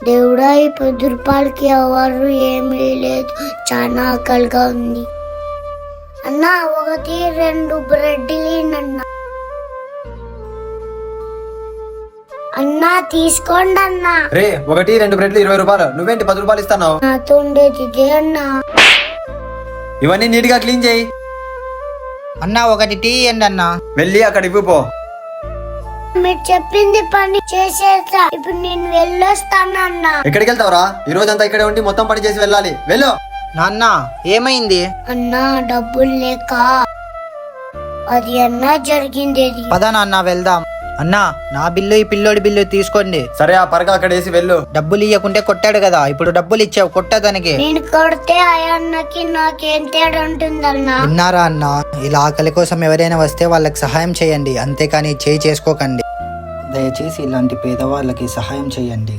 దేవుడా, ఈ 10 రూపాయలకి ఎవరు ఏమీ లేదు, చాలా ఆకలిగా ఉంది. అన్నా 1, 2 బ్రెడ్లు అన్నా, తీసుకోండి అన్నా. రే 1, 2 బ్రెడ్లు 20 రూపాయలు. నువ్వేంటి 10 రూపాయలు ఇస్తాను? నాతో ఉండేది ఇదే అన్నా. ఇవన్నీ నీట్ గా క్లీన్ చేయి. అన్నా 1 టీ ఇవ్వండి అన్నా. వెళ్ళి అక్కడ ఇవ్వు. మీరు చెప్పింది పని చేసేస్తా. ఇప్పుడు నేను వెళ్ళొస్తానన్నా. ఎక్కడికి వెళ్తావురా? ఈ రోజంతా ఇక్కడే ఉండి మొత్తం పని చేసి వెళ్ళాలి. వెళ్ళు. నాన్న ఏమైంది? అన్నా డబ్బులు లేక అది అన్నా జరిగింది. పద నాన్న వెళ్దాం. అన్నా నా బిల్లు ఈ పిల్లోడి బిల్లు తీసుకోండి. సరే, ఆ పరక అక్కడ వేసి వెళ్ళు. డబ్బులు ఇవ్వకుంటే కొట్టాడు కదా, ఇప్పుడు డబ్బులు ఇచ్చావు, కొట్టదానికి. నేను కొడితే ఆ అన్నకి నాకేం తేడా ఉంటుందన్నా? విన్నారా అన్న, ఇలా ఆకలి కోసం ఎవరైనా వస్తే వాళ్ళకి సహాయం చేయండి, అంతేకాని చేయి చేసుకోకండి. దయచేసి ఇలాంటి పేదవాళ్ళకి సహాయం చేయండి.